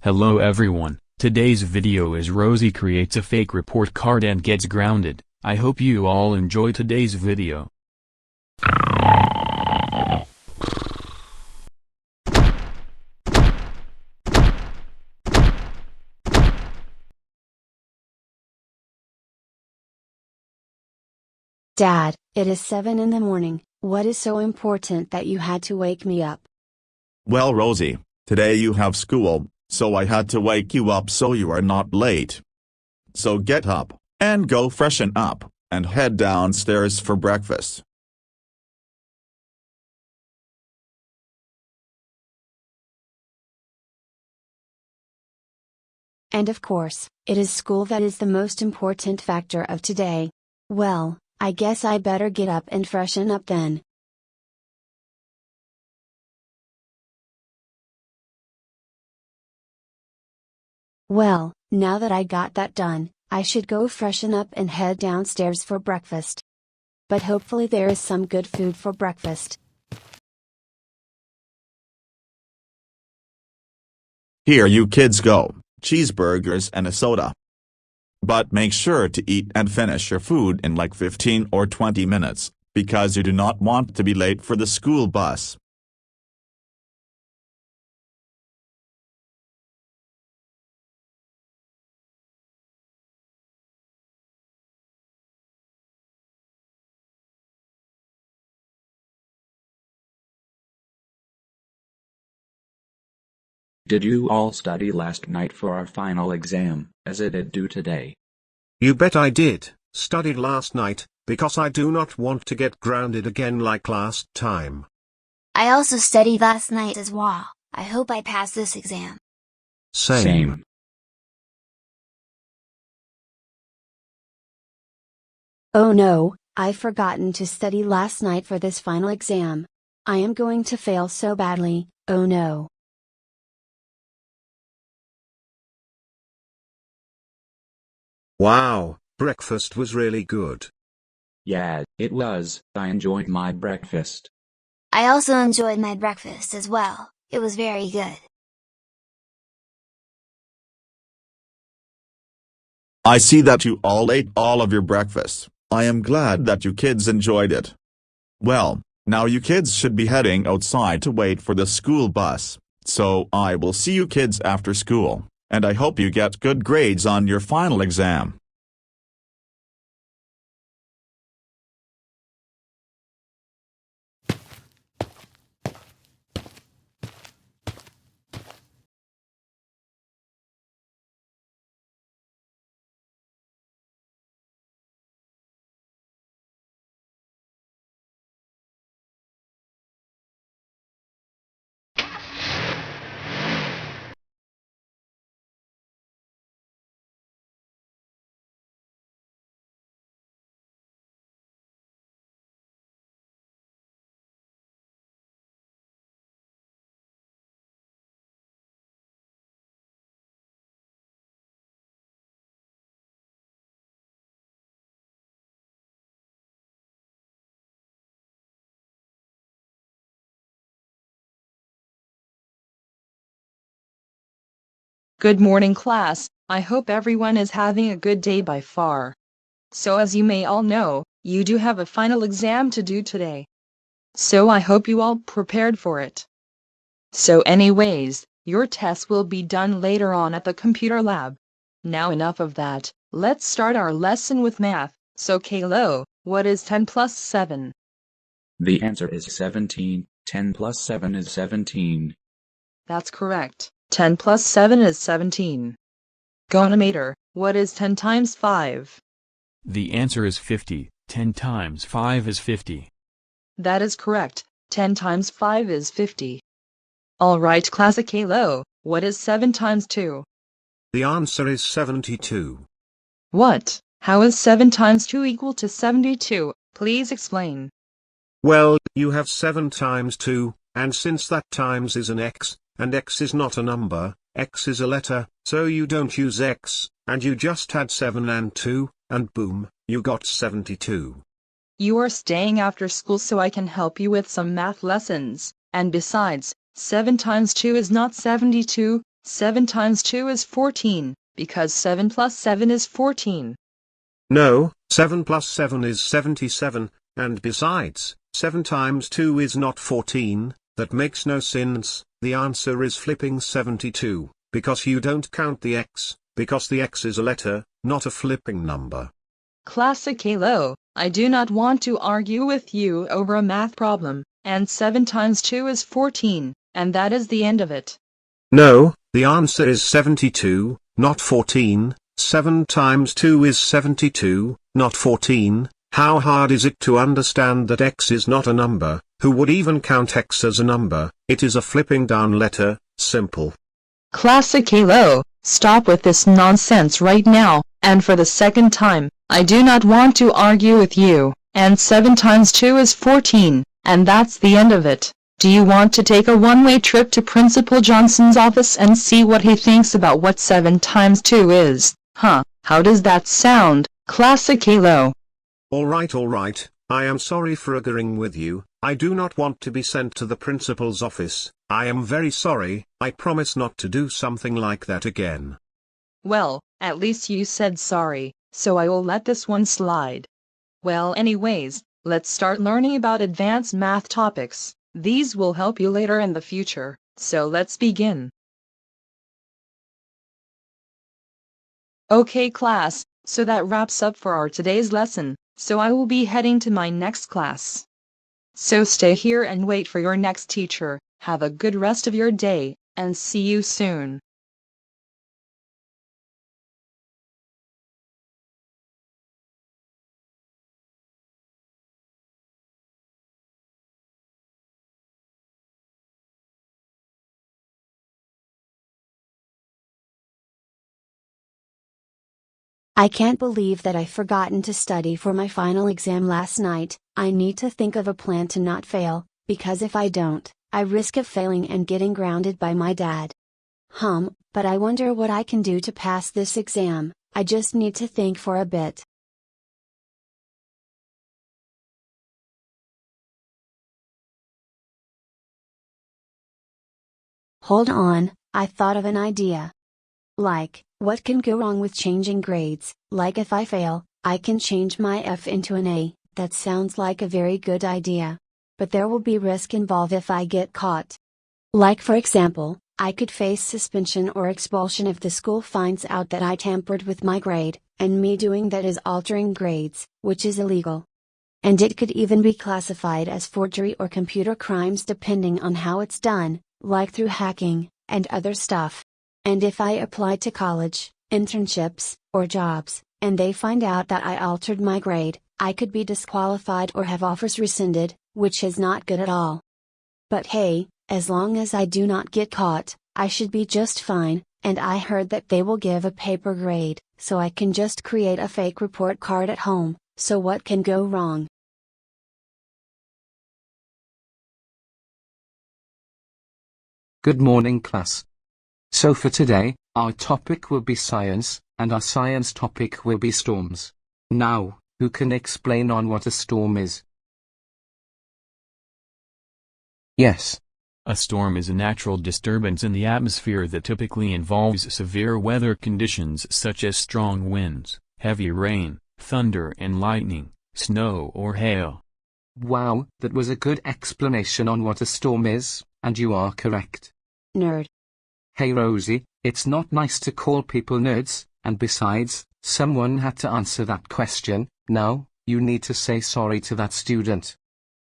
Hello everyone, today's video is Rosie creates a fake report card and gets grounded. I hope you all enjoy today's video. Dad, it is 7 in the morning. What is so important that you had to wake me up? Well, Rosie, today you have school, so I had to wake you up so you are not late. So get up, and go freshen up, and head downstairs for breakfast. And of course, it is school that is the most important factor of today. Well, I guess I better get up and freshen up then. Well, now that I got that done, I should go freshen up and head downstairs for breakfast. But hopefully there is some good food for breakfast. Here you kids go, cheeseburgers and a soda. But make sure to eat and finish your food in like 15 or 20 minutes, because you do not want to be late for the school bus. Did you all study last night for our final exam, as it is due today? You bet I did, studied last night, because I do not want to get grounded again like last time. I also studied last night as well. I hope I pass this exam. Same. Oh no, I've forgotten to study last night for this final exam. I am going to fail so badly, oh no. Wow, breakfast was really good. Yeah, it was. I enjoyed my breakfast. I also enjoyed my breakfast as well. It was very good. I see that you all ate all of your breakfast. I am glad that you kids enjoyed it. Well, now you kids should be heading outside to wait for the school bus, so I will see you kids after school, and I hope you get good grades on your final exam. Good morning, class. I hope everyone is having a good day by far. So as you may all know, you do have a final exam to do today. So I hope you all prepared for it. So anyways, your test will be done later on at the computer lab. Now enough of that, let's start our lesson with math. So Kalo, what is 10 plus 7? The answer is 17. 10 plus 7 is 17. That's correct. 10 plus 7 is 17. Gonometer, what is 10 times 5? The answer is 50, 10 times 5 is 50. That is correct. 10 times 5 is 50. Alright, class Kalo, what is 7 times 2? The answer is 72. What? How is 7 times 2 equal to 72? Please explain. Well, you have 7 times 2, and since that times is an x, and x is not a number, x is a letter, so you don't use x, and you just had 7 and 2, and boom, you got 72. You are staying after school so I can help you with some math lessons, and besides, 7 times 2 is not 72, 7 times 2 is 14, because 7 plus 7 is 14. No, 7 plus 7 is 77, and besides, 7 times 2 is not 14, that makes no sense. The answer is flipping 72, because you don't count the x, because the x is a letter, not a flipping number. Classic Halo, I do not want to argue with you over a math problem, and 7 times 2 is 14, and that is the end of it. No, the answer is 72, not 14, 7 times 2 is 72, not 14, how hard is it to understand that x is not a number? Who would even count x as a number? It is a flipping down letter, simple. Classic Halo, stop with this nonsense right now, and for the second time, I do not want to argue with you, and 7 times 2 is 14, and that's the end of it. Do you want to take a one-way trip to Principal Johnson's office and see what he thinks about what 7 times 2 is? Huh, how does that sound, Classic Halo? Alright, I am sorry for agreeing with you. I do not want to be sent to the principal's office. I am very sorry. I promise not to do something like that again. Well, at least you said sorry, so I will let this one slide. Well, anyways, let's start learning about advanced math topics. These will help you later in the future, so let's begin. Okay class, so that wraps up for our today's lesson, so I will be heading to my next class. So stay here and wait for your next teacher. Have a good rest of your day, and see you soon. I can't believe that I've forgotten to study for my final exam last night. I need to think of a plan to not fail, because if I don't, I risk of failing and getting grounded by my dad. But I wonder what I can do to pass this exam. I just need to think for a bit. Hold on, I thought of an idea. Like, what can go wrong with changing grades? Like if I fail, I can change my F into an A. That sounds like a very good idea. But there will be risk involved if I get caught. Like for example, I could face suspension or expulsion if the school finds out that I tampered with my grade, and me doing that is altering grades, which is illegal. And it could even be classified as forgery or computer crimes depending on how it's done, like through hacking, and other stuff. And if I apply to college, internships, or jobs, and they find out that I altered my grade, I could be disqualified or have offers rescinded, which is not good at all. But hey, as long as I do not get caught, I should be just fine, and I heard that they will give a paper grade, so I can just create a fake report card at home, so what can go wrong? Good morning class. So for today, our topic will be science, and our science topic will be storms. Now, who can explain on what a storm is? Yes. A storm is a natural disturbance in the atmosphere that typically involves severe weather conditions such as strong winds, heavy rain, thunder and lightning, snow or hail. Wow, that was a good explanation on what a storm is, and you are correct. Nerd. Hey Rosie, it's not nice to call people nerds, and besides, someone had to answer that question. Now, you need to say sorry to that student.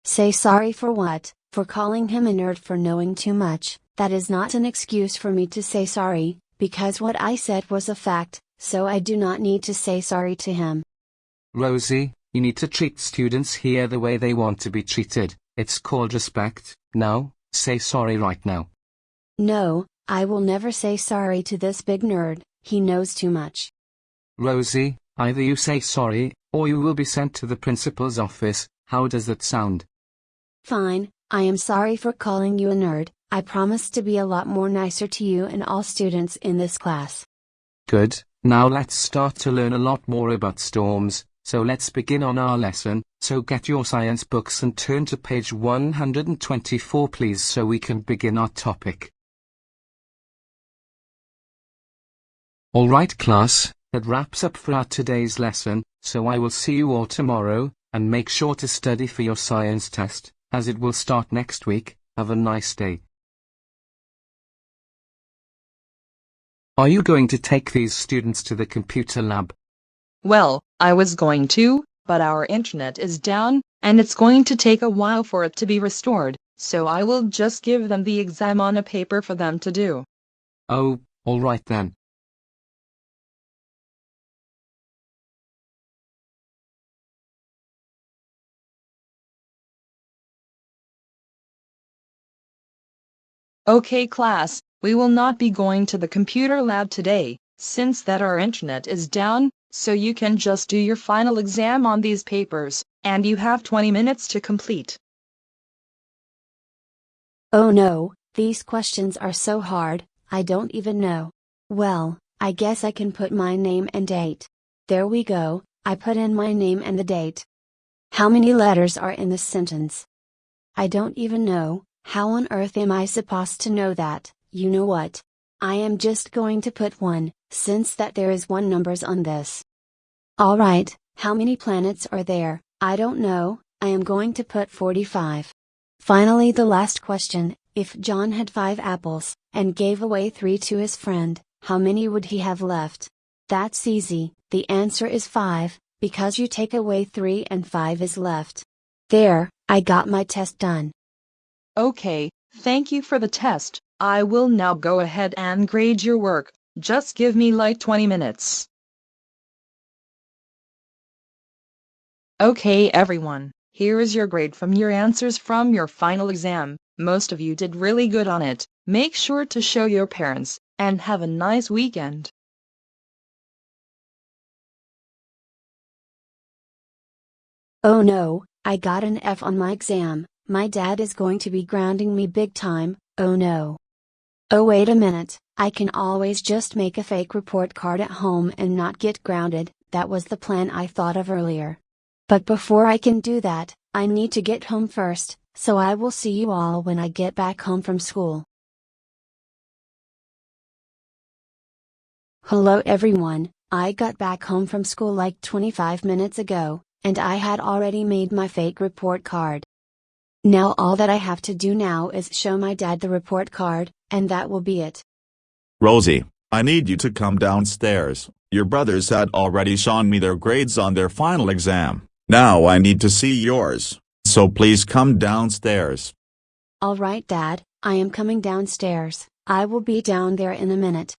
Say sorry for what? For calling him a nerd for knowing too much. That is not an excuse for me to say sorry, because what I said was a fact, so I do not need to say sorry to him. Rosie, you need to treat students here the way they want to be treated. It's called respect. Now, say sorry right now. No, I will never say sorry to this big nerd. He knows too much. Rosie, either you say sorry, or you will be sent to the principal's office. How does that sound? Fine, I am sorry for calling you a nerd. I promise to be a lot more nicer to you and all students in this class. Good, now let's start to learn a lot more about storms, so let's begin on our lesson. So get your science books and turn to page 124 please, so we can begin our topic. Alright class, that wraps up for our today's lesson, so I will see you all tomorrow, and make sure to study for your science test, as it will start next week. Have a nice day. Are you going to take these students to the computer lab? Well, I was going to, but our internet is down, and it's going to take a while for it to be restored, so I will just give them the exam on a paper for them to do. Oh, alright then. Okay class, we will not be going to the computer lab today, since that our internet is down, so you can just do your final exam on these papers, and you have 20 minutes to complete. Oh no, these questions are so hard, I don't even know. Well, I guess I can put my name and date. There we go, I put in my name and the date. How many letters are in this sentence? I don't even know. How on earth am I supposed to know that? You know what? I am just going to put 1, since that there is 1 numbers on this. Alright, how many planets are there? I don't know, I am going to put 45. Finally the last question, if John had 5 apples, and gave away 3 to his friend, how many would he have left? That's easy, the answer is 5, because you take away 3 and 5 is left. There, I got my test done. Okay, thank you for the test. I will now go ahead and grade your work. Just give me like 20 minutes. Okay everyone, here is your grade from your answers from your final exam. Most of you did really good on it. Make sure to show your parents, and have a nice weekend. Oh no, I got an F on my exam. My dad is going to be grounding me big time, oh no. Oh wait a minute, I can always just make a fake report card at home and not get grounded, that was the plan I thought of earlier. But before I can do that, I need to get home first, so I will see you all when I get back home from school. Hello everyone, I got back home from school like 25 minutes ago, and I had already made my fake report card. Now all that I have to do now is show my dad the report card, and that will be it. Rosie, I need you to come downstairs. Your brothers had already shown me their grades on their final exam. Now I need to see yours. So please come downstairs. Alright Dad, I am coming downstairs. I will be down there in a minute.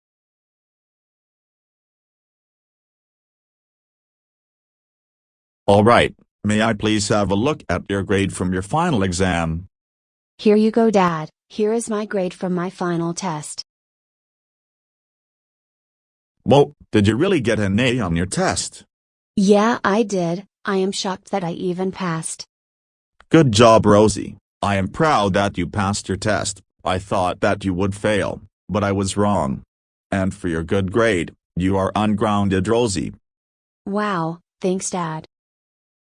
Alright, may I please have a look at your grade from your final exam? Here you go Dad, here is my grade from my final test. Whoa, did you really get an A on your test? Yeah I did, I am shocked that I even passed. Good job Rosie, I am proud that you passed your test. I thought that you would fail, but I was wrong. And for your good grade, you are ungrounded Rosie. Wow, thanks Dad.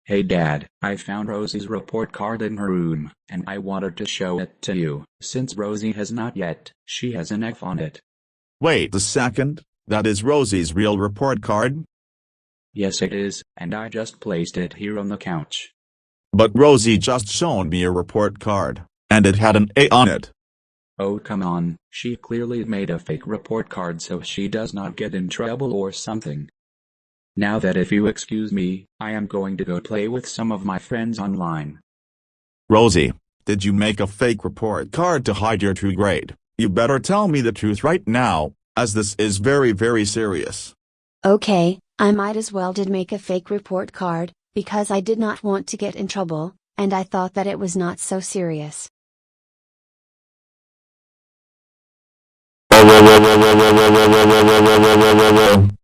Hey Dad, I found Rosie's report card in her room, and I wanted to show it to you. Since Rosie has not yet, she has an F on it. Wait a second, that is Rosie's real report card? Yes it is, and I just placed it here on the couch. But Rosie just showed me a report card, and it had an A on it. Oh come on, she clearly made a fake report card so she does not get in trouble or something. Now that if you excuse me, I am going to go play with some of my friends online. Rosie, did you make a fake report card to hide your true grade? You better tell me the truth right now, as this is very very serious. Okay, I might as well did make a fake report card, because I did not want to get in trouble, and I thought that it was not so serious.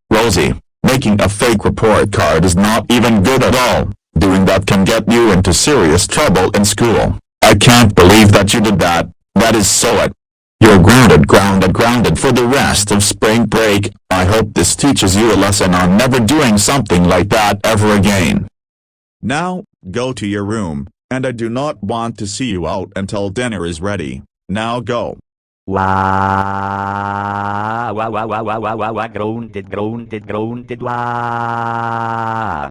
Rosie, making a fake report card is not even good at all. Doing that can get you into serious trouble in school. I can't believe that you did that. That is so it. You're grounded for the rest of spring break. I hope this teaches you a lesson on never doing something like that ever again. Now, go to your room, and I do not want to see you out until dinner is ready. Now go. Wah, wah, wah, wah, wah, wah, wah, wah, grounded, grounded, grounded, wah.